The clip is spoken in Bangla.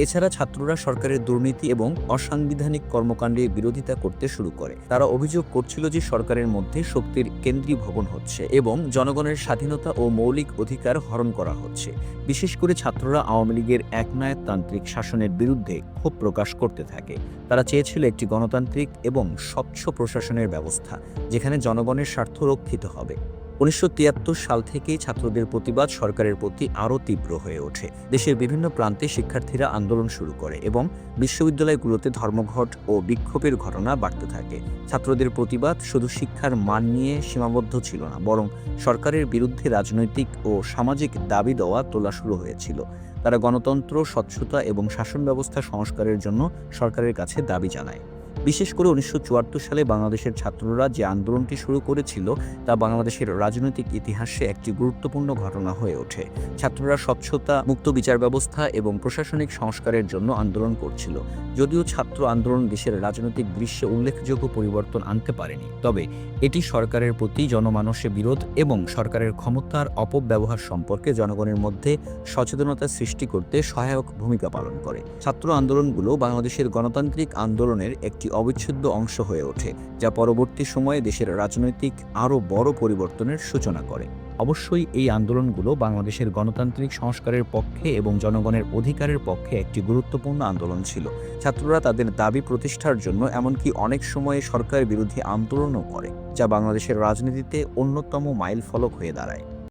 এছাড়া ছাত্ররা সরকারের দুর্নীতি এবং অসাংবিধানিক কর্মকাণ্ডের বিরোধিতা করতে শুরু করে। তারা অভিযোগ করছিল যে সরকারের মধ্যে শক্তির কেন্দ্রীভবন হচ্ছে এবং জনগণের স্বাধীনতা ও মৌলিক অধিকার হরণ করা হচ্ছে। বিশেষ করে ছাত্ররা আওয়ামী লীগের একনায়কতান্ত্রিক শাসনের বিরুদ্ধে ক্ষোভ প্রকাশ করতে থাকে। তারা চেয়েছিল একটি গণতান্ত্রিক এবং স্বচ্ছ প্রশাসনের ব্যবস্থা, যেখানে জনগণের স্বার্থ রক্ষিত হবে। ১৯৭৩ সাল থেকেই ছাত্রদের প্রতিবাদ সরকারের প্রতি আরও তীব্র হয়ে ওঠে। দেশের বিভিন্ন প্রান্তে শিক্ষার্থীরা আন্দোলন শুরু করে এবং বিশ্ববিদ্যালয়গুলোতে ধর্মঘট ও বিক্ষোভের ঘটনা বাড়তে থাকে। ছাত্রদের প্রতিবাদ শুধু শিক্ষার মান নিয়ে সীমাবদ্ধ ছিল না, বরং সরকারের বিরুদ্ধে রাজনৈতিক ও সামাজিক দাবি দেওয়া তোলা শুরু হয়েছিল। তারা গণতন্ত্র, স্বচ্ছতা এবং শাসন ব্যবস্থা সংস্কারের জন্য সরকারের কাছে দাবি জানায়। বিশেষ করে ১৯৭৪ সালে বাংলাদেশের ছাত্ররা যে আন্দোলনটি শুরু করেছিল তা বাংলাদেশের রাজনৈতিক ইতিহাসে একটি গুরুত্বপূর্ণ ঘটনা হয়ে ওঠে। ছাত্ররা স্বচ্ছতা, মুক্ত বিচার ব্যবস্থা এবং প্রশাসনিক সংস্কারের জন্য আন্দোলন করছিল। যদিও ছাত্র আন্দোলন দেশের রাজনৈতিক দৃশ্যে উল্লেখযোগ্য পরিবর্তন আনতে পারেনি, তবে এটি সরকারের প্রতি জনমানসে বিরোধ এবং সরকারের ক্ষমতার অপব্যবহার সম্পর্কে জনগণের মধ্যে সচেতনতা সৃষ্টি করতে সহায়ক ভূমিকা পালন করে। ছাত্র আন্দোলনগুলো বাংলাদেশের গণতান্ত্রিক আন্দোলনের একটি অবিচ্ছেদ্য অংশ হয়ে ওঠে, যা পরবর্তী সময়ে দেশের রাজনৈতিক আরও বড় পরিবর্তনের সূচনা করে। অবশ্যই এই আন্দোলনগুলো বাংলাদেশের গণতান্ত্রিক সংস্কারের পক্ষে এবং জনগণের অধিকারের পক্ষে একটি গুরুত্বপূর্ণ আন্দোলন ছিল। ছাত্ররা তাদের দাবি প্রতিষ্ঠার জন্য এমনকি অনেক সময়ে সরকার বিরোধী আন্দোলনও করে, যা বাংলাদেশের রাজনীতিতে অন্যতম মাইলফলক হয়ে দাঁড়ায়।